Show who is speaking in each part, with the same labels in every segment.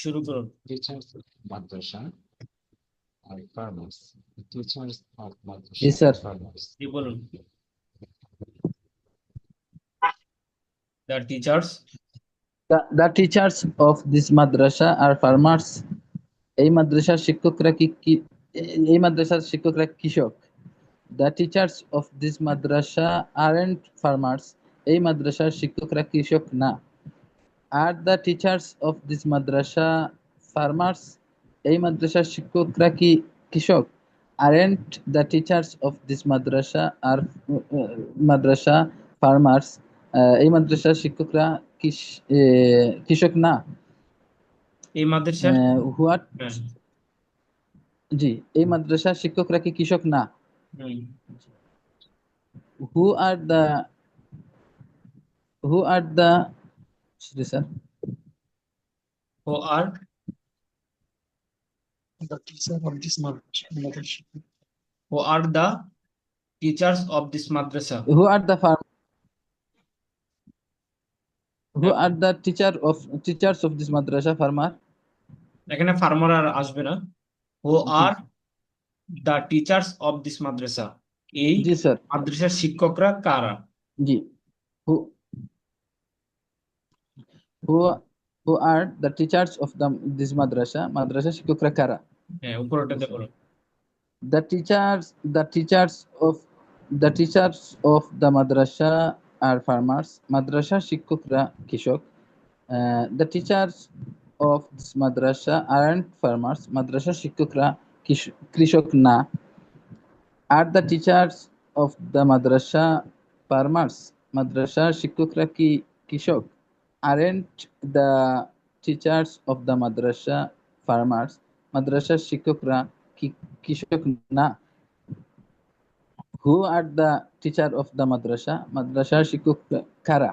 Speaker 1: শুরু করুন।
Speaker 2: Teachers of madrasa are farmers. The teachers of
Speaker 3: G
Speaker 2: madrasa
Speaker 3: sir.
Speaker 2: are farmers.
Speaker 1: কি বলুন? The teachers
Speaker 3: The teachers of this madrasa are farmers. এই মাদ্রাসার শিক্ষকরা এই মাদ্রাসার শিক্ষকরা কৃষক। The teachers of this madrasa aren't farmers. এই মাদ্রাসার শিক্ষকরা কৃষক না। Are the teachers of this madrasa farmers? এই মাদ্রাসার শিক্ষকরা কি কৃষক? Aren't the teachers of this madrasa farmers? এই মাদ্রাসার শিক্ষকরা কৃষক না।
Speaker 1: এই মাদ্রাসার
Speaker 3: হোয়াট
Speaker 1: হ্যাঁ,
Speaker 3: জি, এই মাদ্রাসার শিক্ষকরা কি কৃষক না?
Speaker 1: হুম।
Speaker 3: Who are the who are the জি স্যার।
Speaker 1: ও আর
Speaker 4: The teacher of this madrasa.
Speaker 1: ও আর the teachers of this madrasa.
Speaker 3: Who are the farm Who are the teachers of this madrasa farmer?
Speaker 1: এখানে ফার্মার আর আসবে না। ও
Speaker 3: জি
Speaker 1: are the teachers of this madrasa. এই
Speaker 3: জি স্যার।
Speaker 1: মাদ্রাসার শিক্ষকরা কারা?
Speaker 3: জি। Who who who are the teachers of this madrasa? মাদ্রাসা শিক্ষকরা কারা?
Speaker 1: হ্যাঁ, উপরটাতে বলুন।
Speaker 3: The teachers of the madrasa are farmers. মাদ্রাসা শিক্ষকরা কৃষক। The teachers of this madrasa aren't farmers. মাদ্রাসা শিক্ষকরা কৃষক না। Are the teachers of the madrasa farmers? মাদ্রাসা শিক্ষকরা কি কৃষক? Aren't the teachers of the madrasa farmers? মাদ্রাসার শিক্ষকরা কি কৃষক না? Who are the teacher of the madrasa? মাদ্রাসার শিক্ষক কারা?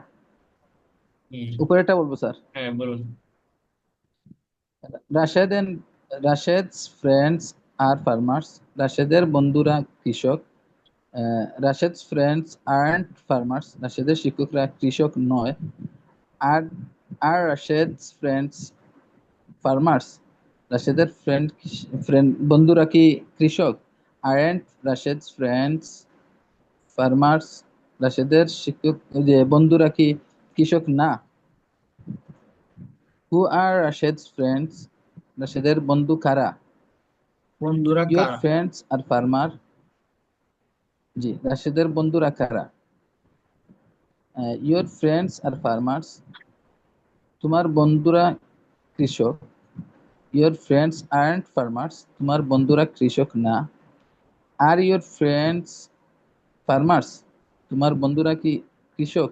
Speaker 3: উপরেটা বলবো স্যার।
Speaker 1: হ্যাঁ, বলুন।
Speaker 3: Rashid's friends are farmers. রাশেদের বন্ধুরা কৃষক। Rashid's friends aren't farmers. রাশেদের শিক্ষকরা কৃষক নয়। Are Rashid's friends farmers? রাশেদের বন্ধুরা কি কৃষক? Aren't Rashid's friends farmers? রাশেদের বন্ধুরা কি কৃষক না? Who are Rashid's friends? রাশেদের বন্ধু কারা?
Speaker 1: বন্ধুরা
Speaker 3: Your
Speaker 1: কারা?
Speaker 3: friends are farmer. জি, রাশেদের বন্ধুরা কারা? Your friends are farmers. তোমার বন্ধুরা কৃষক। Your friends aren't farmers. তোমার বন্ধুরা কৃষক না। Are your friends farmers? তোমার বন্ধুরা কি কৃষক?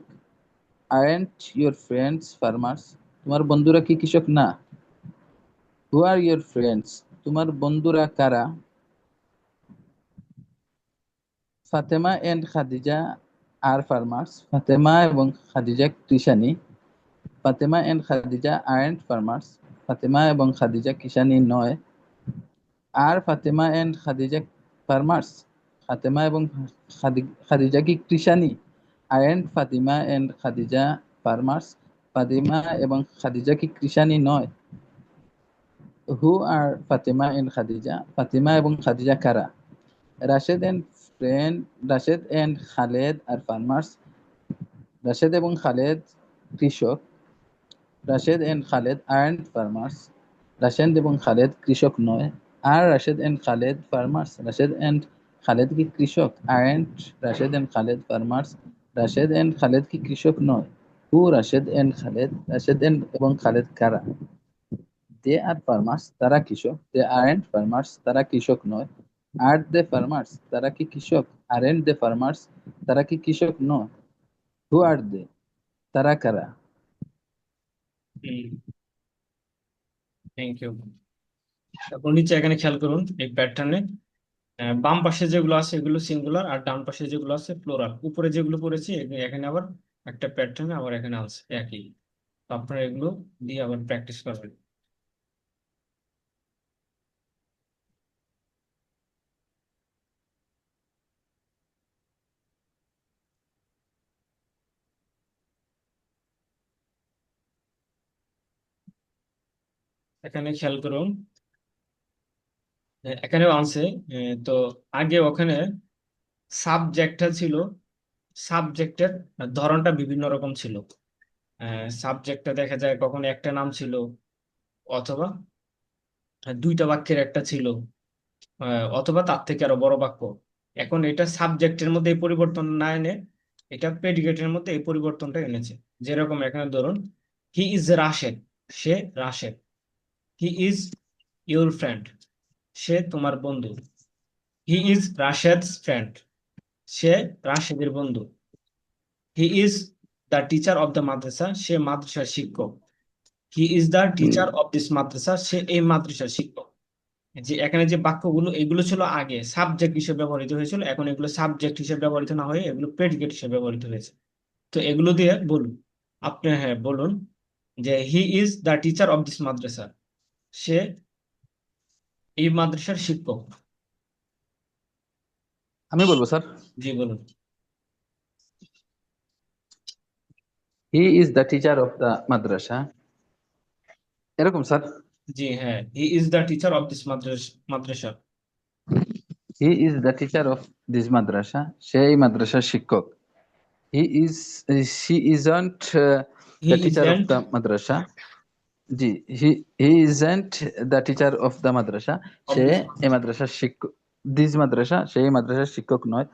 Speaker 3: Aren't your friends farmers? তোমার বন্ধুরা কি কৃষক না? Who are your friends? তোমার বন্ধুরা কারা? Fatema and Khadija are farmers. Fatema এবং Khadija কৃষানী। Fatema and Khadija aren't farmers. Fatema এবং খাদিজা কৃষানী নয়। Are Fatema and Khadija farmers? Fatema এবং খাদিজা কি কৃষানী? Aren't Fatima and Khadija farmers? Fatima এবং খাদিজা কি কৃষানী নয়? Who are Fatima and Khadija? Fatima এবং খাদিজা কারা? Rashid and Khaled are farmers. Rashed এবং খালেদ কৃষক। Rashid and Khaled aren't farmers. Rashed এবং খালেদ কৃষক নয়। Are Rashid and Khaled farmers? Rashed and Khaled কি কৃষক? Aren't Rashid and Khaled farmers? Rashed and Khaled কি কৃষক নয়? Who Rashid and Khaled? Rashed এবং খালেদ কারা? They are farmers. তারা কৃষক। They aren't farmers. তারা কৃষক নয়। Are they farmers? তারা কি কৃষক? Aren't they farmers? তারা কি কৃষক নয়? Who are they? তারা কারা?
Speaker 1: Thank you. তারপর নিচে এখানে খেয়াল করুন এই প্যাটার্নে বাম পাশে যেগুলো আছে এগুলো সিঙ্গুলার, আর ডান পাশে যেগুলো আছে প্লোরাল। উপরে যেগুলো পড়েছি এখানে আবার একটা প্যাটার্নে আবার এখানে আছে একই। তো আপনারা এগুলো দিয়ে আবার প্র্যাকটিস করবেন। এখানে খেয়াল করুন, এখানেও আছে। তো আগে ওখানে সাবজেক্টটা ছিল, সাবজেক্টের ধরনটা বিভিন্ন রকম ছিল। সাবজেক্টটা দেখা যায় কখনো একটা নাম ছিল, অথবা দুইটা বাক্যের একটা ছিল, অথবা তার থেকে আরো বড় বাক্য। এখন এটা সাবজেক্টের মধ্যে এই পরিবর্তন না এনে এটা প্রেডিকেটের মধ্যে এই পরিবর্তনটা এনেছে। যেরকম এখানে ধরুন, হি ইজ রাশেদ, সে Rashed. He is your friend, সে তোমার বন্ধু। হি ইজ রাশেদস ফ্রেন্ড, সে রাশেদের বন্ধু। He is the teacher of the madrasa, সে মাদ্রাসার শিক্ষক। He is the teacher of this madrasa, সে এই মাদ্রাসার শিক্ষক। যে এখানে যে বাক্যগুলো, এগুলো ছিল আগে সাবজেক্ট হিসেবে ব্যবহৃত হয়েছিল, এখন এগুলো সাবজেক্ট হিসেবে ব্যবহৃত না হয়ে এগুলো প্রেডিকেট হিসেবে ব্যবহৃত হয়েছে। তো এগুলো দিয়ে বলুন আপনি, হ্যাঁ বলুন যে he is the teacher of this madrasa, সে এই মাদ্রাসার শিক্ষক।
Speaker 3: আমি বলবো স্যার,
Speaker 1: জি বলুন।
Speaker 3: He is the teacher of the madrasa, এরকম স্যার।
Speaker 1: জি হ্যাঁ, he is the teacher of this madrasa.
Speaker 3: He is the teacher of this madrasa, সে এই মাদ্রাসার শিক্ষক। He is, she isn't
Speaker 1: he
Speaker 3: the teacher of
Speaker 1: isn't,
Speaker 3: the madrasa. জি, he he isn't the teacher of the madrasa,
Speaker 1: of
Speaker 3: say
Speaker 1: this
Speaker 3: এই
Speaker 1: মাদ্রাসা।
Speaker 3: মাদ্রাসার শিক্ষক। This madrasa, সে এই মাদ্রাসার শিক্ষক নয়।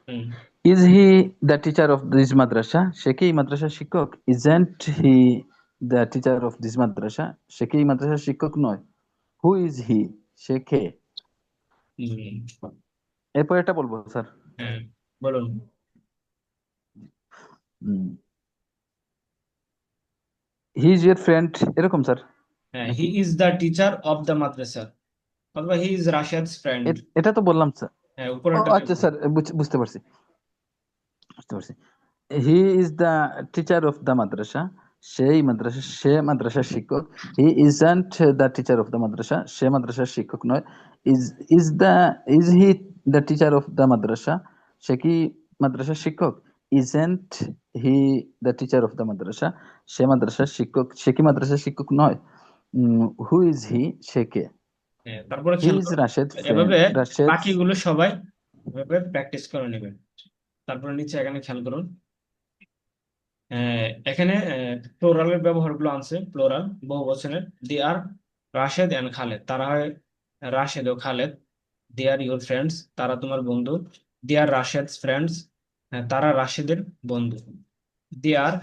Speaker 1: হুম।
Speaker 3: Is he the teacher of this madrasa, সে কি এই মাদ্রাসার শিক্ষক? Isn't he the teacher of this madrasa, সে কি এই মাদ্রাসার শিক্ষক নয়। হু ইজ হি, সে কে?
Speaker 1: হুম,
Speaker 3: এরপর এটা বলবো স্যার।
Speaker 1: হ্যাঁ বলুন।
Speaker 3: হি ইজ ইউর ফ্রেন্ড, এরকম স্যার
Speaker 1: হ্যাঁ, হি
Speaker 3: নাকি?
Speaker 1: Is the teacher of the madrasa, অথবা হি ইজ রাশিয়াস ফ্রেন্ড।
Speaker 3: এটা তো বললাম স্যার।
Speaker 1: হ্যাঁ
Speaker 3: ও
Speaker 1: উপরেরটা
Speaker 3: আচ্ছা
Speaker 1: দেখুন।
Speaker 3: স্যার, বুঝতে পারছি, বুঝতে পারছি। He is the teacher of the madrasa, সেই মাদ্রাসা, সে মাদ্রাসার শিক্ষক। He isn't the teacher of the madrasa, সে মাদ্রাসার শিক্ষক নয়। Is is the is he the teacher of the madrasa, সে কি মাদ্রাসার শিক্ষক? Isn't he the teacher of the madrasa, সে মাদ্রাসার শিক্ষক, সে কি মাদ্রাসার শিক্ষক নয়। হু ইজ হি, সে কে?
Speaker 1: হ্যাঁ, তারপরে
Speaker 3: হি
Speaker 1: খেয়াল
Speaker 3: ইজ
Speaker 1: করুন,
Speaker 3: রাশেদ ফ্রেন্ড,
Speaker 1: এভাবে
Speaker 3: রাশেদ।
Speaker 1: বাকিগুলো সবাই এভাবে প্র্যাকটিস করে নেবেন। তারপরে নিচে এখানে খেয়াল করুন, এখানে প্লোরালের ব্যবহারগুলো আনছে, প্লোরাল বহু বচনের। দে আর রাশেদ এন্ড খালেদ, তারা হয় রাশেদ ও খালেদ। দে আর ইউর ফ্রেন্ডস, তারা তোমার বন্ধু। দে আর রাশেদস ফ্রেন্ডস, তারা রাশেদের বন্ধু। They are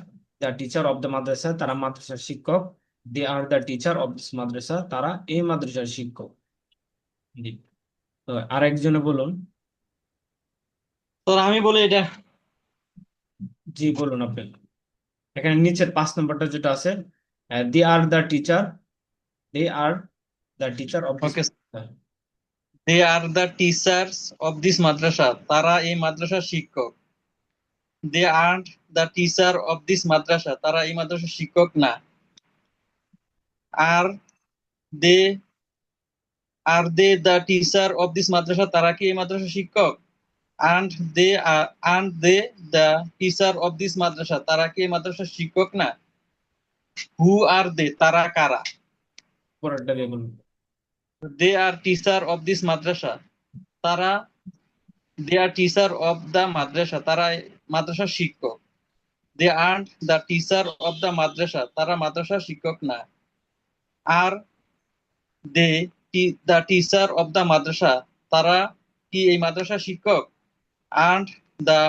Speaker 1: the teacher of the madrasa, তারা মাদ্রাসার শিক্ষক। They are the teacher of this madrasa, তারা এই মাদ্রাসার শিক্ষক। জি, তো আরেকজনে বলুন।
Speaker 4: স্যার আমি বলি এটা।
Speaker 1: জি বলুন আপনি। এখানে নিচের 5 নম্বরটা যেটা আছে, they are the teacher, they are the teacher of this.
Speaker 4: Okay, they are the teachers of this madrasa, তারা এই মাদ্রাসার শিক্ষক। They aren't the teacher of this madrasa, তারা এই মাদ্রাসার শিক্ষক না। Are they are they the teacher of this madrasa, তারা কি এই মাদ্রাসার শিক্ষক? and they the teacher of this madrasa, তারা কি এই মাদ্রাসার শিক্ষক না? হু আর দে, তারা কারা?
Speaker 1: পরেরটা দিয়ে বলুন।
Speaker 4: They are teacher of this madrasa, তারা they are teacher of the madrasa, তারা মাদ্রাসার শিক্ষক। They aren't the teacher of the madrasa, তারা মাদ্রাসার শিক্ষক না। Are they the teacher of the madrasa, তারা কি এই মাদ্রাসার শিক্ষক? and the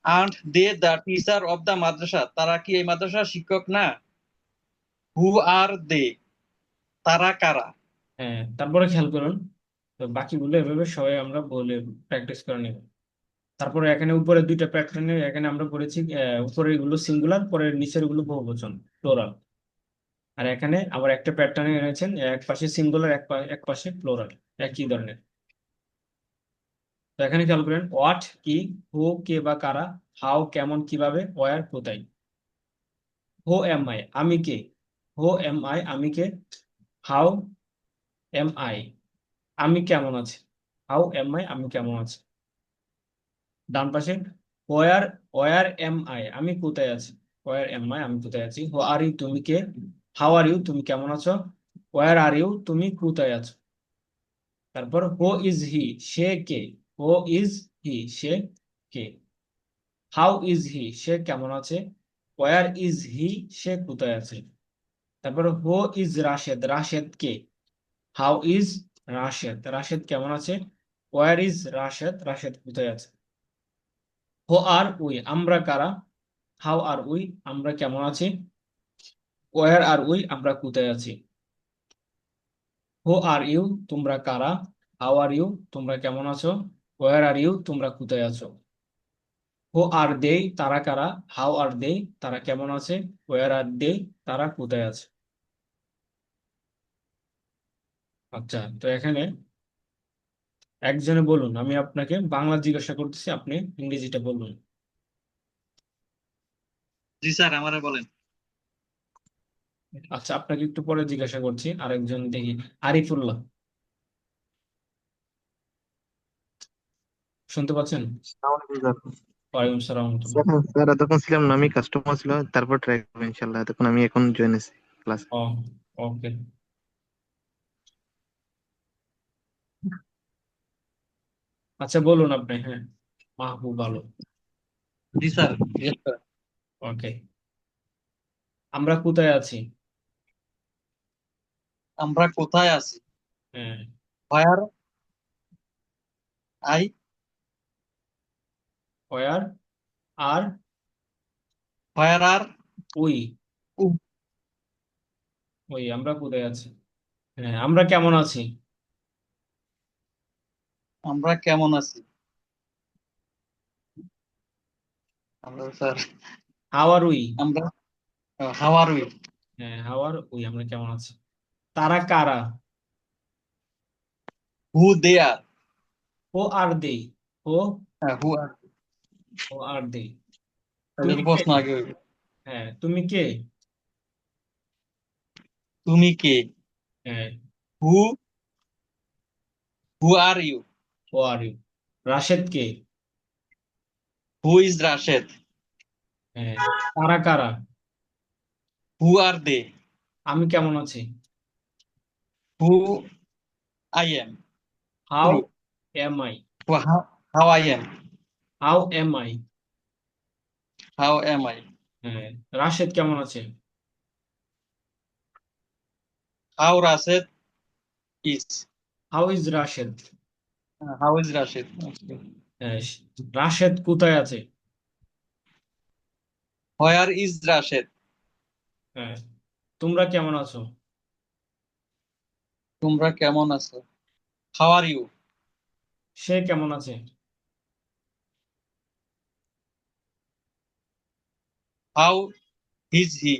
Speaker 4: and they the teacher of the madrasa, তারা কি এই মাদ্রাসার শিক্ষক না? হু আর দে, তারা কারা?
Speaker 1: হ্যাঁ, তারপরে খেয়াল করুন, তো বাকিগুলো এভাবে সবাই আমরা বলে প্র্যাকটিস করে নেব। তারপরে এখানে উপরে দুইটা প্যাটার্নে এখানে আমরা পড়েছি, উপরে এগুলো সিঙ্গুলার, পরে নিচের গুলো বহুবচন প্লোরাল। আর এখানে আবার একটা প্যাটার্নে এনেছেন, এক পাশে সিঙ্গুলার, এক পাশে প্লোরাল, একই ধরনের। তো এখানে খেয়াল করেন, হোয়াট কি, হু কে বা কারা, হাউ কেমন কিভাবে, ওয়ার কোথায়। হু এম আই আমি কে, হু এম আই আমি কে, হাউ এম আই আমি কেমন আছি, হাউ এম আই আমি কেমন আছি। ডান পাশে ওয়ার, ওয়ার এম আই আমি কোথায় আছি, ওয়ার এম আই আমি কোথায় আছি। হু আর ইউ তুমি কে, হাউ আর ইউ তুমি কেমন আছো, ওয়ার আর ইউ, তুমি কোথায় আছো। তারপর হু ইজ হি, সে কে। হু ইজ হি, সে কে। হাউ ইজ হি, সে কেমন আছে। ওয়ার ইজ হি, সে কোথায় আছে। তারপর হু ইজ রাশেদ, রাশেদ কে। হাউ ইজ রাশেদ, রাশেদ কেমন আছে। ওয়ার ইজ রাশেদ, রাশেদ কোথায় আছে। হু আর উই, আমরা কারা। হাউ আর উই, আমরা কেমন আছি। ওয়ার আর উই, আমরা কোথায় আছি। হু আর ইউ, তোমরা কারা। হাউ আর ইউ, তোমরা কেমন আছো। ওয়ার আর ইউ, তোমরা কোথায় আছো। হু আর দে, তারা কারা। হাউ আর দে, তারা কেমন আছে। ওয়ার আর দে, তারা কোথায় আছে। আচ্ছা, তো এখানে একজনে বলুন, আমি আপনাকে বাংলা জিজ্ঞাসা করতেছি, আপনি ইংরেজিটা বলুন।
Speaker 4: জি স্যার, আমারে বলেন।
Speaker 1: আচ্ছা, আপনাকে একটু পরে জিজ্ঞাসা করছি। আরেকজন দেখি, আরিফুল্লাহ, শুনতে পাচ্ছেন।
Speaker 5: আসসালামু
Speaker 1: ওয়ালাইকুম সালাম ওয়া রাহমাতুল্লাহ।
Speaker 5: আলাইকুম স্যার। স্যার এতক্ষণ ছিলাম না, আমি কাস্টমার ছিল, তারপর ট্রাই করবো ইনশাল্লাহ। এতক্ষণ আমি এখন জয়েন আছি ক্লাস।
Speaker 1: ও, ওকে। আচ্ছা বলুন আপনি, হ্যাঁ। মাহবুব আলম,
Speaker 4: জি স্যার। Yes, sir.
Speaker 1: ওকে। আমরা কোথায় আছি।
Speaker 4: আমরা কোথায় আছি।
Speaker 1: হ্যাঁ।
Speaker 4: Where I
Speaker 1: were are
Speaker 4: where are
Speaker 1: we, ওই আমরা কোথায় আছি। হ্যাঁ, আমরা কেমন আছি।
Speaker 4: আমরা কেমন আছি। আমরা স্যার,
Speaker 1: হাউ আর উই।
Speaker 4: আমরা হাউ আর উই।
Speaker 1: হ্যাঁ, হাউ আর উই, আমরা কেমন আছি। তারা কারা।
Speaker 4: হু দে আর।
Speaker 1: ও আর দে। ও
Speaker 4: হু আর।
Speaker 1: ও আর দে।
Speaker 4: তাহলে
Speaker 1: তুমি
Speaker 4: তো
Speaker 1: কে।
Speaker 4: প্রশ্ন আগে হইবে।
Speaker 1: হ্যাঁ, তুমি কে।
Speaker 4: তুমি কে।
Speaker 1: হ্যাঁ,
Speaker 4: who who are you.
Speaker 1: Who are you. Rashed কে।
Speaker 4: Who is Rashed.
Speaker 1: হ্যাঁ, তারা কারা।
Speaker 4: Who are they.
Speaker 1: আমি কেমন আছি।
Speaker 4: Who I am.
Speaker 1: How
Speaker 4: true.
Speaker 1: Am I.
Speaker 4: How I am.
Speaker 1: How am I.
Speaker 4: How am I.
Speaker 1: হ্যাঁ, রাশেদ কেমন আছে।
Speaker 4: How Rashed is.
Speaker 1: How is Rashed.
Speaker 4: How is Rashed.
Speaker 1: হ্যাঁ, রাশেদ কোথায় আছে।
Speaker 4: Where is Rashed.
Speaker 1: হ্যাঁ, তোমরা কেমন আছো।
Speaker 4: তোমরা কেমন আছো। How are you.
Speaker 1: সে কেমন আছে।
Speaker 4: How is he.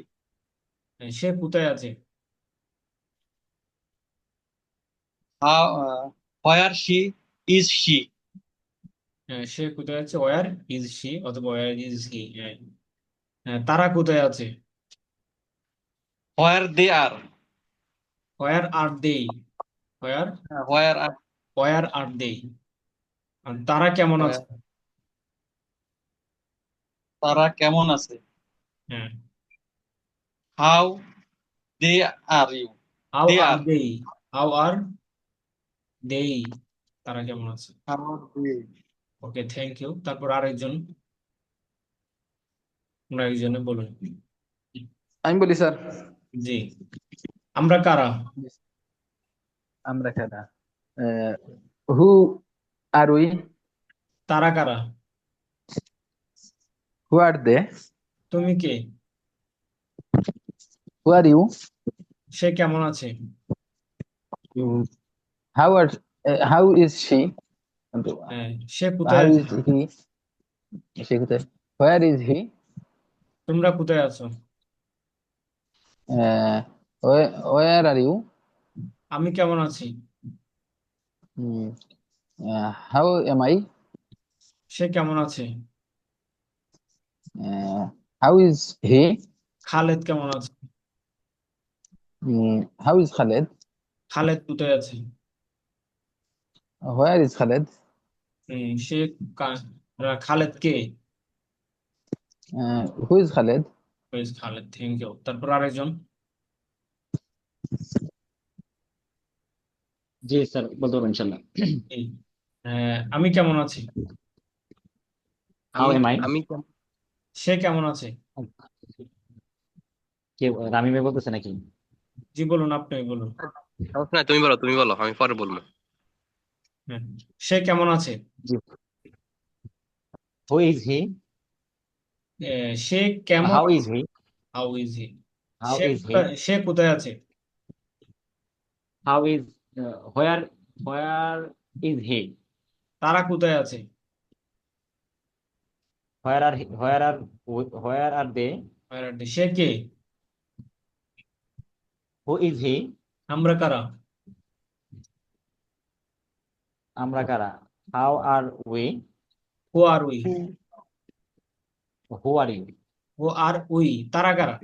Speaker 1: হ্যাঁ, সে কোথায় আছে।
Speaker 4: How where she is she.
Speaker 1: হ্যাঁ, সে কোথায় আছে। ওয়ার ইজ সি অথবা ওয়ার ইজ হি। হ্যাঁ। হ্যাঁ, তারা কোথায় আছে।
Speaker 4: Where they are.
Speaker 1: Where are they. Where
Speaker 4: where are.
Speaker 1: Where are they. আর তারা কেমন আছে।
Speaker 4: তারা কেমন আছে।
Speaker 1: হ্যাঁ,
Speaker 4: how they are you.
Speaker 1: How
Speaker 4: they
Speaker 1: are
Speaker 4: are.
Speaker 1: They. How are they, তারা কেমন আছে।
Speaker 4: How they.
Speaker 1: Okay, thank you. তারপর আরেকজন, আরেকজনে বলুন।
Speaker 3: আমি বলি স্যার।
Speaker 1: জি। আমরা কারা।
Speaker 3: আমরা কারা। Who are we.
Speaker 1: তারা কারা।
Speaker 3: হু আর দে।
Speaker 1: তুমি কে।
Speaker 3: হু আর ইউ।
Speaker 1: সে কেমন আছে।
Speaker 3: How are how is she.
Speaker 1: হ্যাঁ, সে কোথায়
Speaker 3: হাউ
Speaker 1: আছে।
Speaker 3: Is he. সে কোথায়। Where is he.
Speaker 1: তোমরা কোথায় আছো।
Speaker 3: Where are you.
Speaker 1: আমি কেমন আছি।
Speaker 3: How am I.
Speaker 1: সে কেমন আছে।
Speaker 3: হাউ ইজ হি।
Speaker 1: খালেদ কেমন আছে।
Speaker 3: How is Khaled.
Speaker 1: খালেদ কোথায় আছে।
Speaker 3: Where is Khaled.
Speaker 1: সে খালেদ কে।
Speaker 3: Who is Khaled.
Speaker 1: Khaled, thank you. তারপর আরেকজন।
Speaker 2: জি স্যার, বলতে পারবো ইনশাল্লাহ।
Speaker 1: এই, আমি কেমন আছি?
Speaker 2: হাউ
Speaker 6: আমি
Speaker 2: এম আই?
Speaker 6: আমি
Speaker 1: সে কেমন আছে?
Speaker 2: কে, রামি ভাই বলতেছে নাকি?
Speaker 1: জি বলুন, আপনি বলুন।
Speaker 6: সমস্যা নাই, তুমি বলো, আমি পরে বলবো।
Speaker 1: হ্যাঁ, সে কেমন আছে?
Speaker 2: জি। হু ইজ হি?
Speaker 1: সে কেমন
Speaker 2: হাউ ইজ
Speaker 1: আছে?
Speaker 2: He?
Speaker 1: How is he?
Speaker 2: How is he?
Speaker 1: সে কোথায় আছে?
Speaker 2: How is, where, where is he?
Speaker 1: তারা কোথায় আছে?
Speaker 2: Where are, where are they?
Speaker 1: সে কে?
Speaker 2: Who is he?
Speaker 1: আমরা কারা?
Speaker 2: আমরা কারা? How are we?
Speaker 1: Who are we?
Speaker 2: Who are you?
Speaker 1: Who are we, তারা কারা?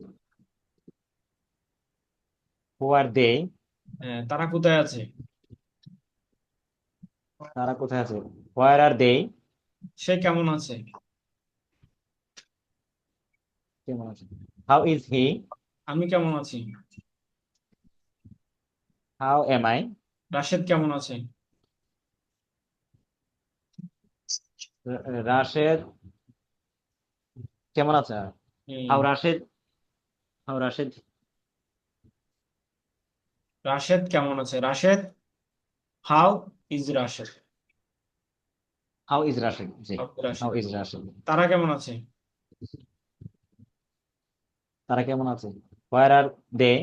Speaker 2: Who are they?
Speaker 1: তারা কোথায় আছে?
Speaker 2: তারা কোথায় আছে? Where are they?
Speaker 1: সে কেমন আছে?
Speaker 2: কেমন আছে? হাউ ইজ হি?
Speaker 1: আমি কেমন আছি?
Speaker 2: How am I?
Speaker 1: রাশেদ কেমন আছে?
Speaker 2: রাশেদ কেমন আছে? হাউ
Speaker 1: এই,
Speaker 2: রাশেদ, হাউ রাশেদ?
Speaker 1: রাশেদ কেমন আছে? Rashed, how is Rashed?
Speaker 2: How is Rashed? G, how
Speaker 1: Rashed.
Speaker 2: Is Rashed?
Speaker 1: তারা কেমন আছে?
Speaker 2: তারা কেমন আছে? Where are they?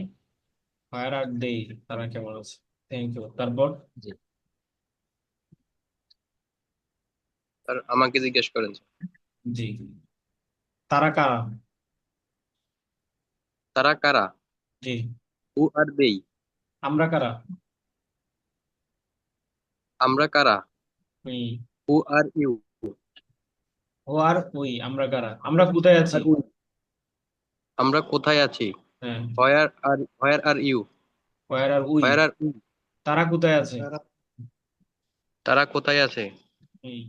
Speaker 1: Fire R they, তারা কেমন আছে? Thank you. তারপর
Speaker 2: জি।
Speaker 6: আর আমাকে জিজ্ঞেস করেন।
Speaker 1: জি, তারা কারা?
Speaker 6: তারা কারা?
Speaker 1: জি,
Speaker 6: হু আর দেই?
Speaker 1: আমরা কারা?
Speaker 6: আমরা কারা?
Speaker 1: We.
Speaker 6: Who are you?
Speaker 1: Who are we, আমরা কারা? আমরা কোথায় আছি?
Speaker 6: Are we? আমরা কোথায় আছি?
Speaker 1: হ্যাঁ,
Speaker 6: where are you?
Speaker 1: Where are we?
Speaker 6: Where are we?
Speaker 1: তারা কোথায় আছে?
Speaker 6: তারা কোথায় আছে?
Speaker 1: এই,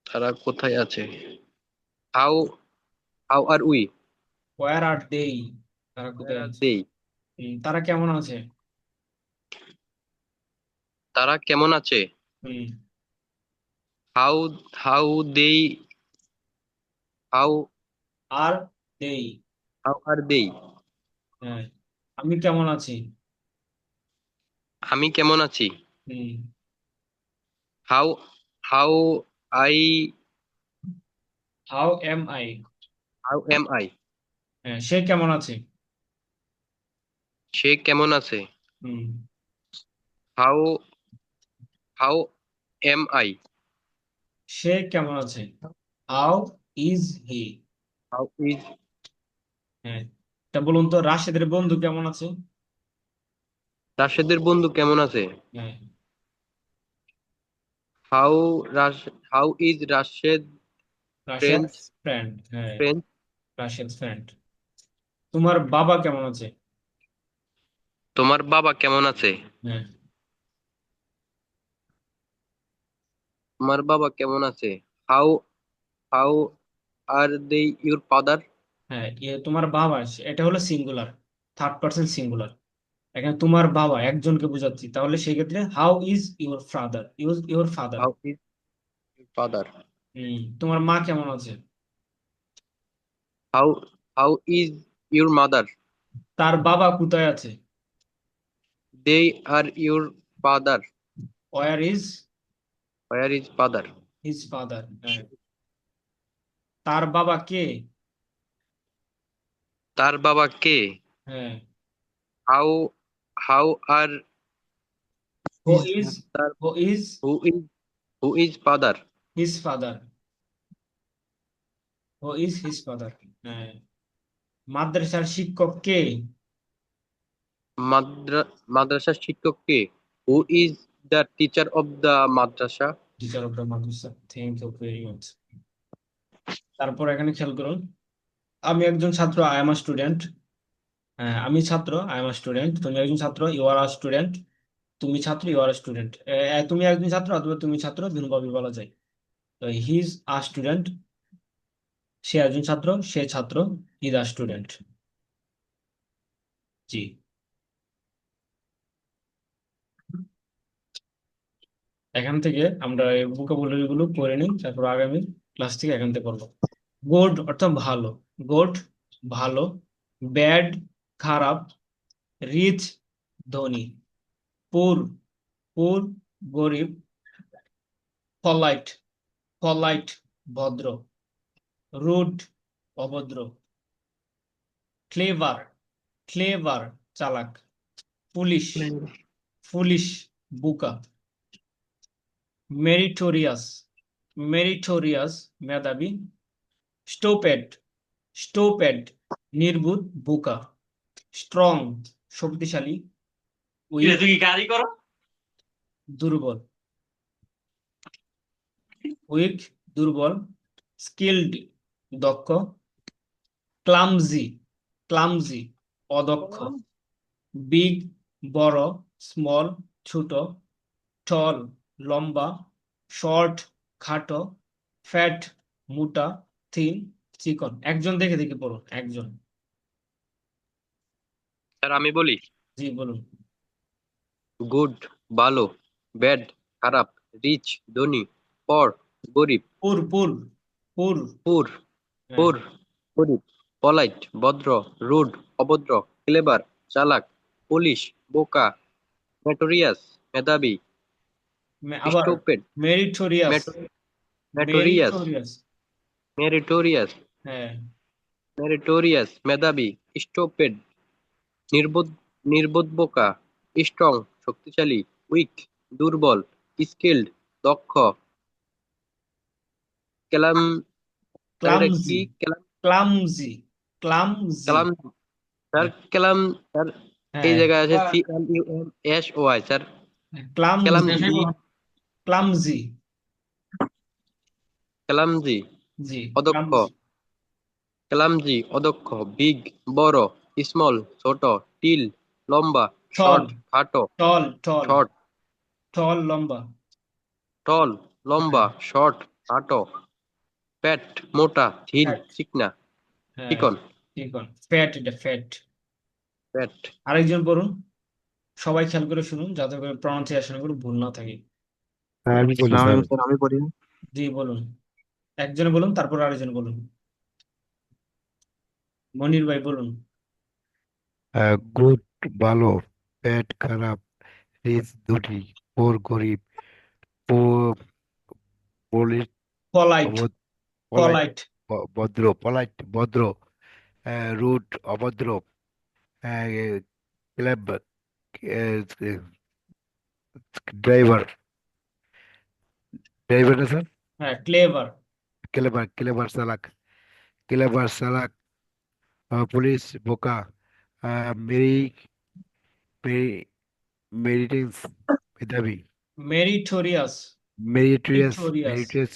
Speaker 6: তারা কোথায় আছে? How how are we?
Speaker 1: Where are they? তারা
Speaker 6: হোয়ার
Speaker 1: কোথায়
Speaker 6: আর
Speaker 1: আছে?
Speaker 6: দেই?
Speaker 1: তারা কেমন আছে?
Speaker 6: তারা কেমন আছে?
Speaker 1: হুম,
Speaker 6: হাউ হাউ দেই? হাউ
Speaker 1: আর দেই?
Speaker 6: হাউ আর দেই?
Speaker 1: হ্যাঁ, আমি কেমন আছি?
Speaker 6: আমি কেমন আছি?
Speaker 1: হুম,
Speaker 6: how how I
Speaker 1: how am I?
Speaker 6: How am I?
Speaker 1: হ্যাঁ, সে কেমন আছে?
Speaker 6: সে কেমন আছে?
Speaker 1: হুম,
Speaker 6: হাউ হাউ এম আই?
Speaker 1: সে কেমন আছে? How is he?
Speaker 6: How is?
Speaker 1: হ্যাঁ, তা বলুন তো, রাশেদের বন্ধু কেমন আছে?
Speaker 6: রাশেদের বন্ধু কেমন আছে?
Speaker 1: হ্যাঁ,
Speaker 6: how how is Rashed
Speaker 1: Rashed
Speaker 6: friends?
Speaker 1: Friend. হ্যাঁ,
Speaker 6: ফ্রেন্ড?
Speaker 1: রাশেদ ফ্রেন্ড। তোমার বাবা কেমন আছে?
Speaker 6: তোমার বাবা কেমন আছে?
Speaker 1: হ্যাঁ,
Speaker 6: তোমার বাবা কেমন আছে? How how are they your father?
Speaker 1: হ্যাঁ, তোমার বাবা, এটা হলো সিঙ্গুলার, থার্ড পার্সন সিঙ্গুলার। এখানে তোমার বাবা একজনকে বোঝাচ্ছি, তাহলে সেই ক্ষেত্রে how is your father? Your father.
Speaker 6: How is your father?
Speaker 1: তোমার মা কেমন আছে?
Speaker 6: How how is your mother?
Speaker 1: তার বাবা কোথায় আছে?
Speaker 6: They are your father?
Speaker 1: Where is
Speaker 6: where is father?
Speaker 1: His father? হ্যাঁ, তার বাবা কে?
Speaker 6: তার বাবা কে?
Speaker 1: হ্যাঁ,
Speaker 6: how how are
Speaker 1: who
Speaker 6: is
Speaker 1: is
Speaker 6: তার
Speaker 1: who is
Speaker 6: who is father?
Speaker 1: His father? Who is his father? হ্যাঁ, মাদ্রাসার শিক্ষক কে?
Speaker 6: মাদ্রাসার শিক্ষক কে? Who is the teacher of the madrasa?
Speaker 1: Teacher of the madrasa. Thank you very much. তারপর এখানে খেয়াল করুন, আমি একজন ছাত্র, আই এম আ স্টুডেন্ট। হ্যাঁ, আমি ছাত্র, আই এম আ স্টুডেন্ট। তুমি একজন ছাত্র, ইউ আর আ স্টুডেন্ট। তুমি ছাত্র, ইউ আর স্টুডেন্ট। তুমি একজন ছাত্র অথবা তুমি ছাত্র, ভিন্নভাবে বলা যায়। তো হি ইজ আ স্টুডেন্ট, সে একজন ছাত্র, সে ছাত্র, ইজ আ স্টুডেন্ট। জি। এখান থেকে আমরা এই ভোকাবুলারি গুলো পড়ে নিই, তারপর আগামী ক্লাস থেকে এখান থেকে পড়বো। গুড অর্থাৎ ভালো, গুড ভালো, ব্যাড খারাপ, রিচ ধনী, পুর পুর গরিব, পলাইট পলাইট ভদ্র, রুড অভদ্র, ক্লেভার ক্লেভার চালাক, ফুলিশ ফুলিশ বোকা, মেরিটোরিয়াস মেরিটোরিয়াস মেধাবী, স্টুপিড স্টুপিড নির্বুধ বোকা, স্ট্রং শক্তিশালী, উইক
Speaker 4: তুই কি গাড়ি করো?
Speaker 1: দুর্বল, উইক দুর্বল, স্কিলড দক্ষ, ক্লামজি ক্লামজি অদক্ষ, বিগ বড়, স্মল ছোট, টল লম্বা, শর্ট খাটো, ফ্যাট মোটা, থিন চিকন। একজন দেখে দেখে পড়ুন, একজন।
Speaker 6: স্যার আমি বলি,
Speaker 1: জি বলুন।
Speaker 6: গুড ভালো, ব্যাড খারাপ, রিচ ধনী, পর গরিব,
Speaker 1: পুর পুর পুর
Speaker 6: পুর
Speaker 1: হ্যাঁ,
Speaker 6: পুর গরিব, পলাইট ভদ্র, রুড অভদ্র, ক্লেভার চালাক, পুলিশ বোকা, মেটোরিয়াস মেধাবী,
Speaker 1: আবার
Speaker 6: স্টুপিড
Speaker 1: মেরিটোরিয়াস
Speaker 6: মেটোরিয়াস
Speaker 1: মেরিটোরিয়াস
Speaker 6: মেরিটোরিয়াস
Speaker 1: হ্যাঁ,
Speaker 6: মেরিটোরিয়াস মেধাবী, স্টুপিড নির্বোধ নির্বোধ বোকা, স্ট্রং শক্তিশালী, উইক দুর্বল, স্কিলড দক্ষ, কেলাম স্যার এটা
Speaker 1: ক্লামজি
Speaker 6: কি কেলাম
Speaker 1: ক্লামজি ক্লামজি
Speaker 6: কেলাম স্যার কেলাম স্যার এই
Speaker 1: হ্যাঁ,
Speaker 6: জায়গায় আছে CLUMSOI স্যার
Speaker 1: ক্লামজি
Speaker 6: কেলামজি
Speaker 1: ক্লামজি
Speaker 6: কেলামজি
Speaker 1: জি
Speaker 6: অদক্ষ
Speaker 1: ক্লামজি,
Speaker 6: কেলামজি অদক্ষ, বিগ বড়, স্মল ছোট, টিল লম্বা,
Speaker 1: টল
Speaker 6: শর্ট খাটো,
Speaker 1: টল টল
Speaker 6: শর্ট
Speaker 1: টল লম্বা
Speaker 6: টল লম্বা,
Speaker 1: হ্যাঁ,
Speaker 6: শর্ট খাটো, ফ্যাট মোটা, থিন
Speaker 1: ফ্যাট
Speaker 6: চিকনা,
Speaker 1: হ্যাঁ,
Speaker 6: চিকন,
Speaker 1: চিকন ফ্যাট, এটা ফ্যাট।
Speaker 6: ফ্যাট।
Speaker 1: আরেকজন পড়ুন, সবাই খেয়াল করে শুনুন যাতে করে প্রনাউন্সিয়েশন গুলো ভুল না থাকে।
Speaker 2: হ্যাঁ আমি বলি
Speaker 5: আসসালামু
Speaker 2: স্যার।
Speaker 5: আলাইকুম স্যার, আমি পড়ি।
Speaker 1: জি বলুন, একজনে বলুন তারপর আরেকজন বলুন। মনির ভাই বলুন।
Speaker 2: গুড ভালো, ব্যাড খারাপ, রিচ দুটি, পোর গরিব, পলিট
Speaker 1: পলাইট
Speaker 2: পলাইট
Speaker 1: পলাইট
Speaker 2: ভদ্র, পলাইট ভদ্র, রুট অভদ্র, ক্লেব ড্রাইভার ড্রাইভার না স্যার,
Speaker 1: হ্যাঁ, ক্লেভার
Speaker 2: ক্লেভার চালাক, ক্লেভার চালাক, পুলিশ বোকা, মেরি মেরি মেরিটেন্স মেধাবী,
Speaker 1: মেরিটোরিয়াস
Speaker 2: মেরিটোরিয়াস
Speaker 1: মেরিটোরিয়াস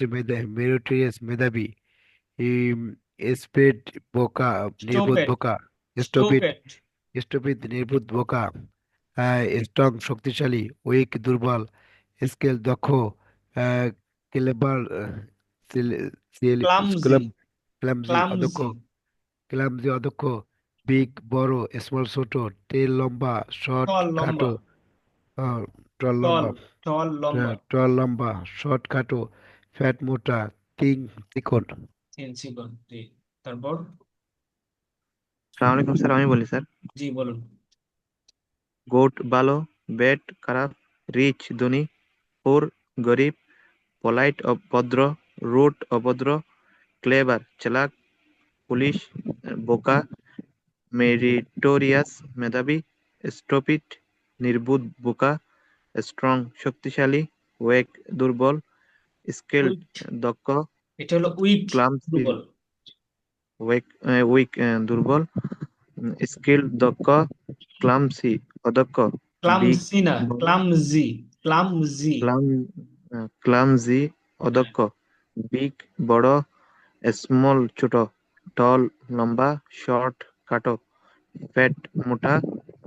Speaker 2: মেরিটোরিয়াস মেধাবী, স্পিড বোকা, নির্বোধ
Speaker 1: স্টুপিড
Speaker 2: বোকা, স্টুপিড
Speaker 1: স্টুপিড
Speaker 2: স্টুপিড নির্বোধ বোকা, স্ট্রং শক্তিশালী, উইক দুর্বল, স্কেল দক্ষ, ক্লেভার
Speaker 1: ক্লামজি
Speaker 2: ক্লামজি অদক্ষ,
Speaker 1: ক্লামজি
Speaker 2: ক্লামজি অদক্ষ, বিগ বড়, স্মল ছোট, টেল লম্বা, শর্ট
Speaker 1: টল লম্বা
Speaker 2: খাটো, আহ, টল
Speaker 1: টল
Speaker 2: লম্বা,
Speaker 1: টল লম্বা
Speaker 2: টল লম্বা, শর্ট খাটো, ফ্যাট মোটা, থিং চিকন।
Speaker 1: তিন চিকন জি। তারপর
Speaker 5: আসসালামু আলাইকুম স্যার, আমি বলি স্যার।
Speaker 1: জি বলুন।
Speaker 5: গুড ভালো, ব্যাড খারাপ, রিচ ধনী, পুর গরিব, পলাইট ভদ্র, রুড অভদ্র, ক্লেভার চালাক, পুলিশ বোকা, মেরিটোরিয়াস মেধাবী, স্টুপিড নির্বুধ বোকা, স্ট্রং শক্তিশালী, ওয়েক দুর্বল, স্কিলড
Speaker 1: উইক
Speaker 5: দক্ষ,
Speaker 1: এটা হলো উইক
Speaker 5: ক্লামসি
Speaker 1: দুর্বল,
Speaker 5: উইক দুর্বল, স্কিল দক্ষ, ক্লামসি অদক্ষ, বিগ
Speaker 1: ক্লামসি না ক্লামজি ক্লামজি
Speaker 5: ক্লামজি অদক্ষ, বিগ বড়, স্মল ছোট, টল লম্বা, শর্ট খাটো, ফ্যাট মোটা,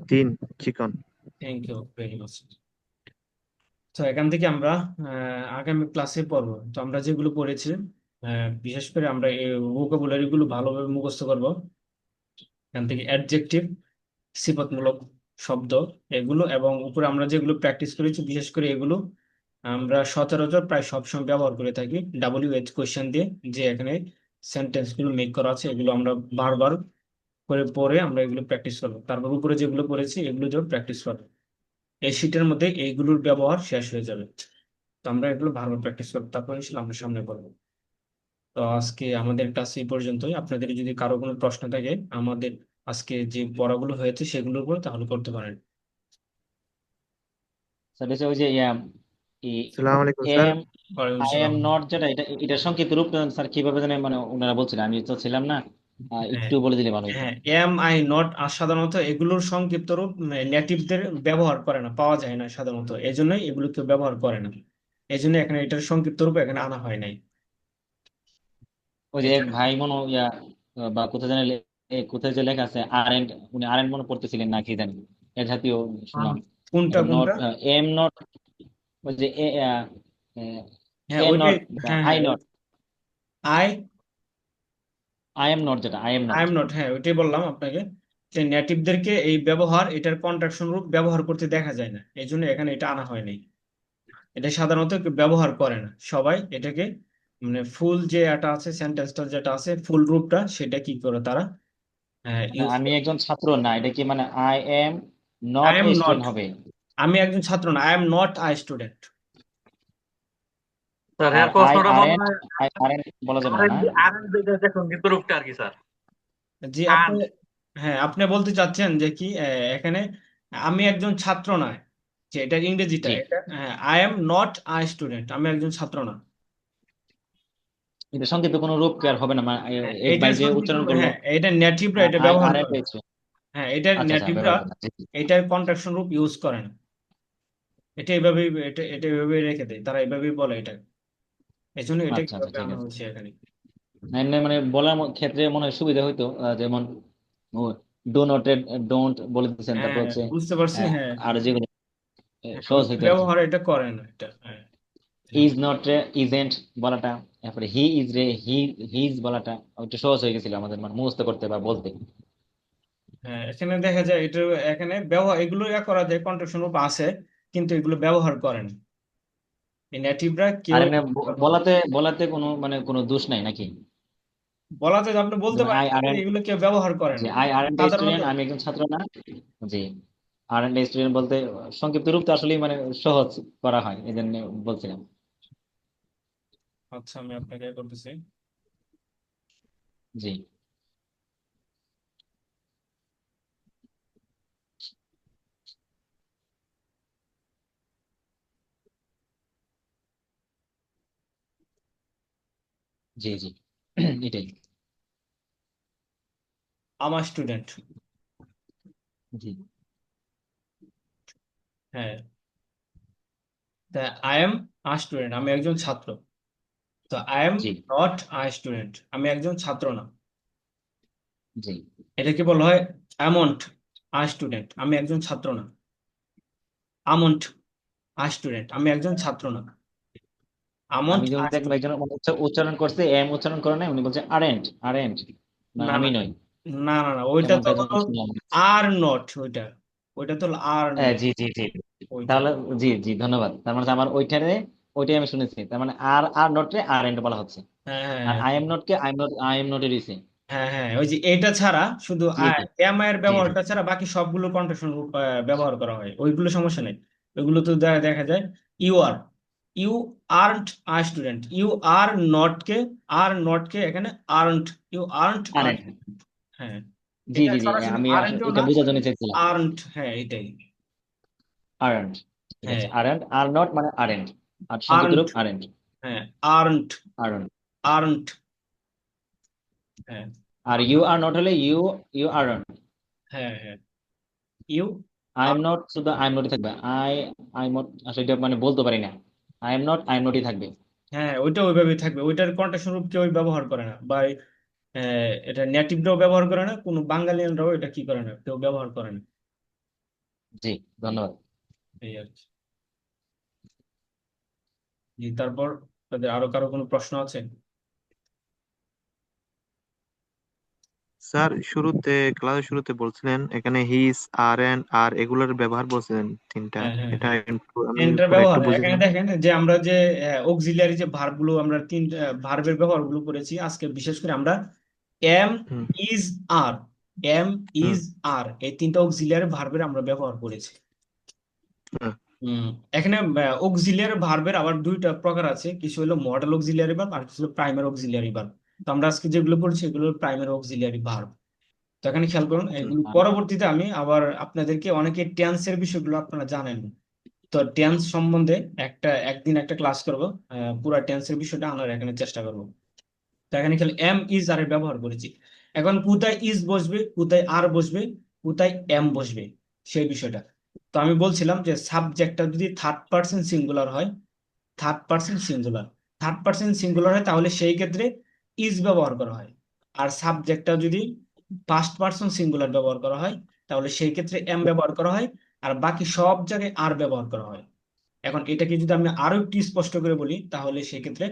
Speaker 5: থিন চিকন।
Speaker 1: Thank you very much. তো এখান থেকে আমরা আগামী ক্লাসে পড়বো। তো আমরা যেগুলো পড়েছি বিশেষ করে আমরা এই ভোকাবুলারি গুলো ভালোভাবে মুখস্থ করব। এখান থেকে অ্যাডজেক্টিভ সিফাতমূলক শব্দ এগুলো, এবং উপরে আমরা যেগুলো প্র্যাকটিস করেছি বিশেষ করে এগুলো আমরা সচরাচর প্রায় সবসময় ব্যবহার করে থাকি WH কোয়েশ্চেন দিয়ে, যে এখানে সেন্টেন্স গুলো মেক করা আছে এগুলো আমরা বারবার করে পড়ে আমরা এগুলো প্র্যাকটিস করবো, তারপর উপরে যেগুলো করেছি এগুলো যখন প্র্যাকটিস করবো, এই শীটের মধ্যে এইগুলোর ব্যবহার শেষ হয়ে যাবে। তো আমরা এগুলো ভালো প্র্যাকটিস করবো, তারপর ইনশাল্লাহ আমরা সামনে করবো। তো আজকে আমাদের ক্লাস এই পর্যন্তই। আপনাদের যদি কারো কোনো প্রশ্ন থাকে আমাদের আজকে যে পড়াগুলো হয়েছে সেগুলোর উপর, তাহলে করতে পারেন।
Speaker 7: স্যার হচ্ছে ওই যে
Speaker 5: আসসালামু আলাইকুম স্যার।
Speaker 7: এম
Speaker 1: ওয়ালাইকুম
Speaker 7: আই এম
Speaker 1: সালাম।
Speaker 7: নট, যেটা এটা সংক্ষিপ্ত রূপ স্যার কিভাবে জানে, মানে ওনারা বলছিলেন, আমি তো ছিলাম না,
Speaker 1: হ্যাঁ,
Speaker 7: একটু বলে দিলে ভালো হতো।
Speaker 1: হ্যাঁ, MI নট আর সাধারণত এগুলোর সংক্ষিপ্ত রূপ নেটিভদের ব্যবহার করে না, পাওয়া যায় না সাধারণত, এই জন্যই এগুলো কেউ ব্যবহার করে না, এই জন্য এখানে এটার সংক্ষিপ্ত রূপ এখানে আনা হয় নাই।
Speaker 7: ওই যে
Speaker 1: এই
Speaker 7: এক
Speaker 1: জন্য
Speaker 7: ভাই মনে হয় বা কোথায় জানে কোথায় যে লেখা আছে আরেন্ট, উনি আরেন্ট মনে পড়তেছিলেন না কি জানি, এ জাতীয় শুনলাম।
Speaker 1: কোনটা
Speaker 7: এখন নট,
Speaker 1: কোনটা?
Speaker 7: এম নট, ওই যে
Speaker 1: হ্যাঁ
Speaker 7: এ
Speaker 1: ওইটাই,
Speaker 7: নট,
Speaker 1: হ্যাঁ
Speaker 7: আই
Speaker 1: হ্যাঁ,
Speaker 7: not,
Speaker 1: I
Speaker 7: I am not, যেটা I am
Speaker 1: I
Speaker 7: not.
Speaker 1: Am not, হ্যাঁ ওইটাই বললাম আপনাকে, যে নেটিভদেরকে এই ব্যবহার, এটার কন্ট্রাকশন রূপ ব্যবহার করতে দেখা যায় না, এই জন্য এখানে এটা আনা হয় নাই। এটা সাধারণত কেউ ব্যবহার করে না, সবাই এটাকে মানে ফুল যে এটা আছে সেন্টেন্সটা যেটা আছে ফুল রূপটা সেটা কি করে তারা ইউজ
Speaker 7: আমি
Speaker 1: করে।
Speaker 7: একজন ছাত্র না, এটা কি মানে I am
Speaker 1: I
Speaker 7: not
Speaker 1: am
Speaker 7: a
Speaker 1: not,
Speaker 7: student হবে?
Speaker 1: আমি একজন ছাত্র না, I am not I student.
Speaker 4: Sir
Speaker 7: আর
Speaker 4: এর
Speaker 7: আই
Speaker 4: প্রশ্নটা মনে
Speaker 7: আরেন্ট,
Speaker 4: হয়
Speaker 7: আই আরেন্ট বলা যাবে না, না?
Speaker 4: আরএন যেটা সংক্ষিপ্ত রূপটা আর কি স্যার।
Speaker 1: জি আপনি,
Speaker 4: আন্ট।
Speaker 1: হ্যাঁ আপনি বলতে চাচ্ছেন যে কি এখানে আমি একজন ছাত্র নয়, যে এটা ইংরেজিটা,
Speaker 7: জি,
Speaker 1: এটা I am not I student, আমি একজন ছাত্র না।
Speaker 7: এটা সংক্ষিপ্ত কোনো রূপ কি আর হবে না, মানে এক
Speaker 1: এইটার
Speaker 7: ভাই যে
Speaker 1: সংক্ষিপ্ত,
Speaker 7: উচ্চারণ করলো
Speaker 1: হ্যাঁ এটা নেটিভরা এটা
Speaker 7: আই
Speaker 1: ব্যবহার
Speaker 7: আরেন্ট
Speaker 1: করে না।
Speaker 7: হয়েছে।
Speaker 1: হ্যাঁ এটার
Speaker 7: আচ্ছা আচ্ছা,
Speaker 1: নেটিভরা
Speaker 7: ব্যবহার করলাম, জি, জি।
Speaker 1: এটার কন্ট্রাকশন রূপ ইউজ করে না, এটা এইভাবেই, এটা এইভাবেই রেখে দেয়, তারা এইভাবেই বলে এটা, এই জন্য এটা
Speaker 7: আচ্ছা আচ্ছা,
Speaker 1: কিভাবে
Speaker 7: ঠিক
Speaker 1: আনা
Speaker 7: আছে।
Speaker 1: হয়েছে এখানে।
Speaker 7: না, এমনি মানে বলার ক্ষেত্রে মনে হয় সুবিধা হইতো, যেমন ডো নট, ডোন্ট বলে দিচ্ছেন, তারপর
Speaker 1: হ্যাঁ
Speaker 7: হচ্ছে
Speaker 1: বুঝতে পারছি, হ্যাঁ
Speaker 7: আর যেগুলো
Speaker 1: হ্যাঁ,
Speaker 7: সহজ
Speaker 1: ওইটা
Speaker 7: হইতো আর কি।
Speaker 1: ব্যবহার এটা করে না এটা, হ্যাঁ।
Speaker 7: ইজ নট রে ইজেন্ট বলাটা, তারপরে হি ইজ রে হিজ বলাটা একটু সহজ হয়ে গেছিল আমাদের, মানে মুখস্থ করতে বা বলতে।
Speaker 1: হ্যাঁ এখানে দেখা যায় এটা, এখানে ব্যবহার এগুলো করা যায়, কন্ট্রাকশন রূপ আছে কিন্তু এগুলো ব্যবহার করে না, এই নেটিভরা
Speaker 7: আর
Speaker 1: কেউ
Speaker 7: এমনি
Speaker 1: ব্যবহার করে
Speaker 7: বলাতে
Speaker 1: না।
Speaker 7: বলাতে কোনো মানে কোনো দোষ নাই নাকি?
Speaker 1: বলাতে আপনি বলতে
Speaker 7: যেমন
Speaker 1: পারেন
Speaker 7: আই
Speaker 1: কিন্তু
Speaker 7: আরেন্ট,
Speaker 1: এগুলো কেউ ব্যবহার করে
Speaker 7: যে
Speaker 1: না
Speaker 7: আই আরেন্ট এ
Speaker 1: সাধারণত।
Speaker 7: স্টুডেন্ট, আমি একজন ছাত্র না। জি, আরেন্ট এ স্টুডেন্ট বলতে সংক্ষিপ্ত রূপ তো আসলে মানে সহজ করা হয়, এই জন্য বলছিলাম।
Speaker 1: আচ্ছা আমি আপনাকে করতেছি।
Speaker 7: জি জি জি, এটাই।
Speaker 1: আমার স্টুডেন্ট,
Speaker 7: জি
Speaker 1: হ্যাঁ তা আই এম আ স্টুডেন্ট, আমি একজন ছাত্র, তো আই এম
Speaker 7: জি
Speaker 1: নট আই স্টুডেন্ট, আমি একজন ছাত্র না।
Speaker 7: জি,
Speaker 1: এটাকে বলা হয় অ্যামন্ট আই স্টুডেন্ট, আমি একজন ছাত্র না। আমন্ট আই স্টুডেন্ট, আমি একজন ছাত্র না।
Speaker 7: আমি
Speaker 1: আমন্ট
Speaker 7: যখন
Speaker 1: আই
Speaker 7: দেখবো
Speaker 1: স্টুডেন্ট,
Speaker 7: একজন মনে হচ্ছে উচ্চারণ করছে, এম উচ্চারণ করে নাই, উনি বলছে আরেন্ট আরেন্ট, না
Speaker 1: না
Speaker 7: আমি
Speaker 1: না
Speaker 7: নই,
Speaker 1: না না না ওইটা তো
Speaker 7: এমনটা
Speaker 1: হলো
Speaker 7: যখন শুনলাম।
Speaker 1: আর নট, ওইটা ওইটা তো আর নট,
Speaker 7: জি জি জি,
Speaker 1: ওইটা।
Speaker 7: তাহলে জি জি, ধন্যবাদ। তার মানে আমার ওইখানে ওইটাই আমি শুনেছি, তার মানে আর আর নট রে আর এন্ড বলা হচ্ছে,
Speaker 1: হ্যাঁ
Speaker 7: আর
Speaker 1: হ্যাঁ
Speaker 7: I am not K I am not a দিছে।
Speaker 1: হ্যাঁ হ্যাঁ, ওই যে এটা ছাড়া শুধু
Speaker 7: জি জি
Speaker 1: এম এর
Speaker 7: জি জি,
Speaker 1: ব্যবহারটা ছাড়া বাকি সবগুলো কন্ট্রাকশন ব্যবহার করা হয়, ওইগুলো সমস্যা নেই। ওইগুলো তো দেখা যায় you are, you aren't a student, you are not কে এখানে aren't, you aren't a
Speaker 7: aren't,
Speaker 1: student, হ্যাঁ
Speaker 7: জি
Speaker 1: এটা
Speaker 7: জি জি,
Speaker 1: সরাসরি
Speaker 7: আমি আসলে
Speaker 1: আর্নটও
Speaker 7: এটা
Speaker 1: না,
Speaker 7: বোঝার জন্য চাইছিলাম।
Speaker 1: আর্নট, হ্যাঁ এটাই,
Speaker 7: আরেন্ট, ঠিক
Speaker 1: হ্যাঁ
Speaker 7: আছে, আরেন্ট আর নট মানে আরেন্ট, আর সংক্ষিপ্ত
Speaker 1: আর্নট,
Speaker 7: রূপ আরেন্ট।
Speaker 1: হ্যাঁ আর্নট,
Speaker 7: আরেন্ট,
Speaker 1: আর্নট, হ্যাঁ
Speaker 7: আর ইউ আর নট হলে ইউ ইউ আরেন্ট।
Speaker 1: হ্যাঁ হ্যাঁ, ইউ,
Speaker 7: আই এম নট শুধু আই এম নটই থাকবে, আই নট আসলে এটা মানে বলতে পারি না, আই এম নটই থাকবে।
Speaker 1: হ্যাঁ ওইটা ওইভাবেই থাকবে, ওইটার কন্ট্রাকশন রূপ কেউ ব্যবহার করে না, বা এটা নেটিভরাও ব্যবহার করে না, কোনো বাঙালিয়ানরাও এটা কি করে না, কেউ ব্যবহার করে না।
Speaker 7: জি, ধন্যবাদ।
Speaker 1: এই আর কি। জি তারপর তাদের আরো কারো কোনো প্রশ্ন আছে?
Speaker 5: স্যার ক্লাসের শুরুতে বলছিলেন এখানে হিস আর এন্ড আর এগুলোর ব্যবহার বলছিলেন তিনটা।
Speaker 1: হ্যাঁ হ্যাঁ
Speaker 5: এটা
Speaker 1: হ্যাঁ
Speaker 5: আমি
Speaker 1: এন্টার
Speaker 5: পুরো একটু
Speaker 1: ব্যবহার
Speaker 5: বুঝি
Speaker 1: এখানে
Speaker 5: না।
Speaker 1: দেখেন যে আমরা যে অক্সিলিয়ারি যে ভার্ব গুলো আমরা তিন ভার্বের ব্যবহার গুলো করেছি আজকে বিশেষ করে আমরা am
Speaker 5: hmm
Speaker 1: is are am
Speaker 5: hmm
Speaker 1: is are এই তিনটা অক্সিলিয়ারি ভার্বের আমরা ব্যবহার করেছি।
Speaker 5: হুম
Speaker 1: হুম এখানে অক্সিলিয়ারি ভার্বের আবার দুইটা প্রকার আছে, কিছু হলো মডেল অক্সিলিয়ারি ভার্ব আর কিছু হলো প্রাইমারি অক্সিলিয়ারি ভার্ব। তো আমরা আজকে যেগুলো পড়ছি এগুলো প্রাইমারি অক্সিলিয়ারি ভার্ব। তো এখানে খেয়াল করুন
Speaker 5: হুম
Speaker 1: এগুলো পরবর্তীতে আমি আবার আপনাদেরকে অনেকে টেন্সের বিষয়গুলো আপনারা জানেন না। তো টেন্স সম্বন্ধে একদিন একটা ক্লাস করবো, পুরো টেন্সের বিষয়টা আনার এখানে চেষ্টা করবো। তো এখানে খেয়াল এম ইজ আর এর ব্যবহার করেছি। এখন কোথায় ইজ বসবে, কোথায় আর বসবে, কোথায় এম বসবে, সেই বিষয়টা। তো আমি বলছিলাম যে সাবজেক্টটা যদি থার্ড পার্সন সিঙ্গুলার হয়, third person singular third person singular হয় তাহলে সেই ক্ষেত্রে ইজ ব্যবহার করা হয়। আর সাবজেক্টটা যদি ফার্স্ট পার্সন সিঙ্গুলার ব্যবহার করা হয় তাহলে সেই ক্ষেত্রে এম ব্যবহার করা হয়। আর বাকি সব জায়গায় আর ব্যবহার করা হয়। এখন এটাকে যদি আমি আরো একটু স্পষ্ট করে বলি তাহলে সেক্ষেত্রে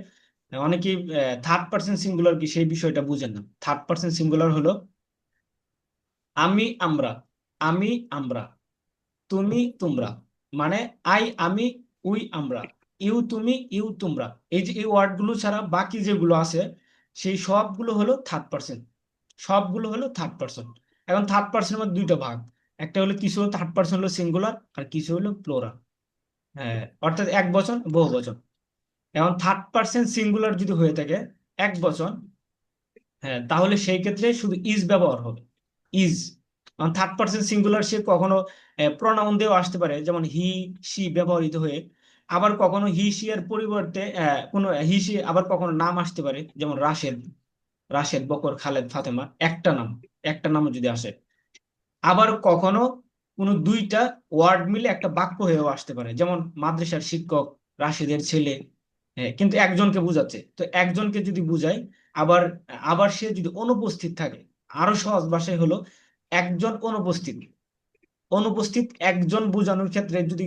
Speaker 1: অনেকেই থার্ড পার্সন সিঙ্গুলার কি সেই বিষয়টা বুঝেন না। থার্ড পার্সন সিঙ্গুলার হলো আমি আমরা, আমি আমরা, তুমি তোমরা, মানে আমি, উই আমরা, ইউ তুমি, ইউ তোমরা, এই যে এই ওয়ার্ড গুলো ছাড়া বাকি যেগুলো আছে সেই সবগুলো হলো থার্ড পার্সন, সবগুলো হলো থার্ড পার্সন। এখন থার্ড পার্সনের মধ্যে দুইটা ভাগ, একটা হলো কিছু হলো থার্ড পার্সন হলো সিঙ্গুলার আর কিছু হলো প্লোরাল। হ্যাঁ অর্থাৎ এক বচন বহু বচন। এখন থার্ড পার্সন সিঙ্গুলার যদি হয়ে থাকে এক বচন, হ্যাঁ তাহলে সেই ক্ষেত্রে শুধু ইজ ব্যবহার হবে, ইজ। থার্ড পার্সন সিঙ্গুলার সে কখনো প্রোনাউন দিয়েও আসতে পারে, যেমন হি সি ব্যবহৃত হয়ে। আবার কখনো হি সি এর পরিবর্তে কোনো হি সি আবার কখনো নাম আসতে পারে, যেমন রাশেদ, রাশেদ, বকর, খালেদ, ফাতেমা, একটা নাম, একটা নামও যদি আসে। আবার কখনো কোনো দুইটা ওয়ার্ড মিলে একটা বাক্য হয়েও আসতে পারে, যেমন মাদ্রাসার শিক্ষক, রাশেদের ছেলে। কিন্তু একজনকে বুঝাচ্ছে, তো একজনকে যদি বুঝাই, আবার আবার সে যদি অনুপস্থিত থাকে, আরো সহজ ভাষায় হলো একজন অনুপস্থিত, অনুপস্থিত একজন বোঝানোর ক্ষেত্রে যদি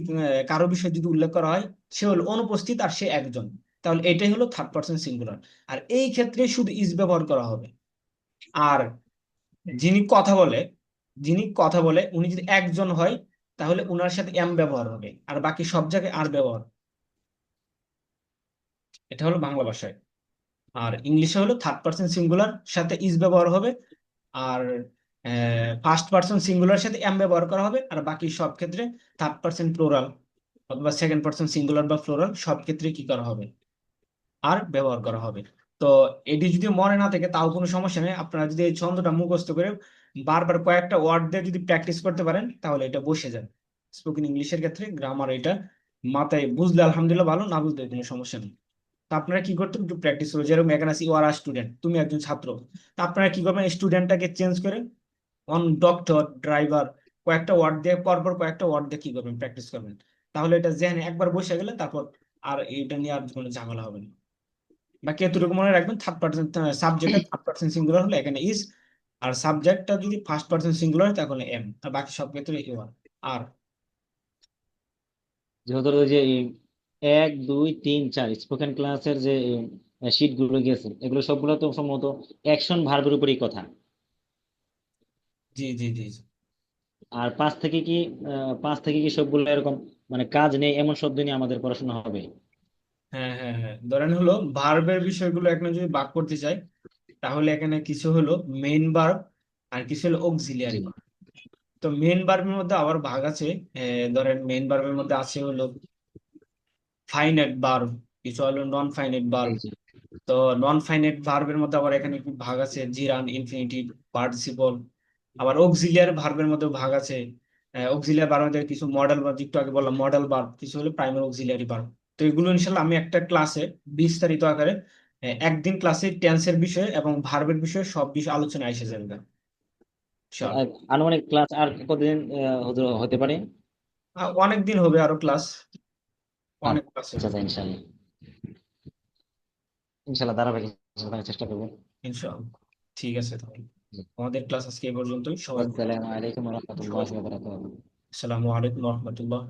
Speaker 1: কারো বিষয়ে যদি উল্লেখ করা হয় সে হলো অনুপস্থিত আর সে একজন, তাহলে এটাই হলো থার্ড পার্সন সিঙ্গুলার। আর এই ক্ষেত্রে শুধু ইজ ব্যবহার করা হবে। আর যিনি কথা বলে, যিনি কথা বলে উনি যদি একজন হয় তাহলে উনার সাথে এম ব্যবহার হবে আর বাকি সব জায়গায় আর ব্যবহার। এটা হলো বাংলা ভাষায়। আর ইংলিশে হলো থার্ড পার্সন সিঙ্গুলার সাথে ইজ ব্যবহার হবে, আর ফার্স্ট পার্সন সিঙ্গুলার সাথে এম ব্যবহার করা হবে, আর বাকি সব ক্ষেত্রে থার্ড পার্সন প্লুরাল অথবা সেকেন্ড পার্সন সিঙ্গুলার বা প্লুরাল সব ক্ষেত্রে কি করা হবে, আর ব্যবহার করা হবে। তো এটি যদি মনে না থাকে তাও কোনো সমস্যা নেই, আপনারা যদি এই ছন্দটা মুখস্থ করে বারবার কয়েকটা ওয়ার্ড দিয়ে যদি প্র্যাকটিস করতে পারেন তাহলে এটা বসে যায়। স্পোকেন ইংলিশের ক্ষেত্রে গ্রামার এটা মাথায় বুঝলে আলহামদুলিল্লাহ ভালো, না বুঝলে কোনো সমস্যা নেই। তা আপনারা কি করতেন, একটু প্র্যাকটিস করবেন। যেরকম এখানে আছি ইউ আর স্টুডেন্ট, তুমি একজন ছাত্র। তা আপনারা কি করবেন, স্টুডেন্টটাকে চেঞ্জ করে অন ডক্টর, ড্রাইভার, কয়েকটা ওয়ার্ড দিয়ে পরপর কয়েকটা ওয়ার্ড দিয়ে কি করবেন, প্র্যাকটিস করবেন। তাহলে এটা জেনে একবার বসে গেলে তারপর আর এটা নিয়ে আর কোনো ঝামেলা হবে না। বাকি এতটুকু মনে রাখবেন, থার্ড পার্সন সাবজেক্টে থার্ড পার্সন সিঙ্গুলার হলে এখানে ইজ, আর সাবজেক্টটা যদি ফার্স্ট পার্সন সিঙ্গুলার হয় তাহলে এম, আর বাকি সব ক্ষেত্রে ইউ আর। আর
Speaker 7: যেহেতু ওই যে এই 1 2 3 4 স্পোকেন ক্লাসের যে শিট গুলো গেছে এগুলো সবগুলো তো সম্ভবত অ্যাকশন ভার্বের উপরই কথা।
Speaker 1: জি জি জি জি।
Speaker 7: আর 5 থেকে কি সবগুলো এরকম মানে কাজ নেই এমন শব্দ নিয়ে আমাদের পড়াশোনা হবে?
Speaker 1: হ্যাঁ হ্যাঁ হ্যাঁ ধরেন হলো ভার্বের বিষয়গুলো এখানে যদি ভাগ করতে চাই তাহলে এখানে কিছু হলো মেইন ভার্ব আর কিছু হলো
Speaker 7: জি
Speaker 1: অক্সিলিয়ারি। তো মেইন ভার্বের মধ্যে আবার ভাগ আছে, ধরেন মেইন ভার্বের মধ্যে আছে হলো ফাইনাইট ভার্ব, কিছু হলো নন ফাইনাইট
Speaker 7: জি
Speaker 1: ভার্ব।
Speaker 7: জি।
Speaker 1: তো নন ফাইনাইট ভার্বের মধ্যে আবার এখানে কি ভাগ আছে, জিরান, ইনফিনিটিভ, পার্টিসিপল। আবার অক্সিলিয়ারি ভার্বের মধ্যে ভাগ আছে, অক্সিলিয়ারি ভার্বের মধ্যে কিছু মডেল ভার্ব, একটু আগে বললাম মডেল ভার্ব, কিছু হলো প্রাইমারি অক্সিলিয়ারি ভার্ব। তো এগুলো ইনশাল্লাহ আমি একটা ক্লাসে বিস্তারিত আকারে একদিন ক্লাসে টেন্সের বিষয়ে এবং ভার্বের বিষয়ে সব বিষয় আলোচনা এসে যাবে ইনশাআল্লাহ।
Speaker 7: আনুমানিক ক্লাস আর কতদিন হতে পারে?
Speaker 1: অনেক দিন হবে আরো ক্লাস, অনেক ক্লাস
Speaker 7: আচ্ছা
Speaker 1: হবে
Speaker 7: আচ্ছা, ইনশাল্লাহ ইনশাল্লাহ ধারাবাহিক থাকার চেষ্টা করবো।
Speaker 1: ইনশাআল্লাহ। ঠিক আছে তাহলে
Speaker 7: জি।
Speaker 1: আমাদের ক্লাস আজকে এই পর্যন্তই, সবাই ভালো
Speaker 7: আসসালামু
Speaker 1: থাকবেন।
Speaker 7: আলাইকুম
Speaker 1: সবাই
Speaker 7: রহমতুল্লাহ।
Speaker 1: আসসালামু আলাইকুম রহমতুল্লাহ।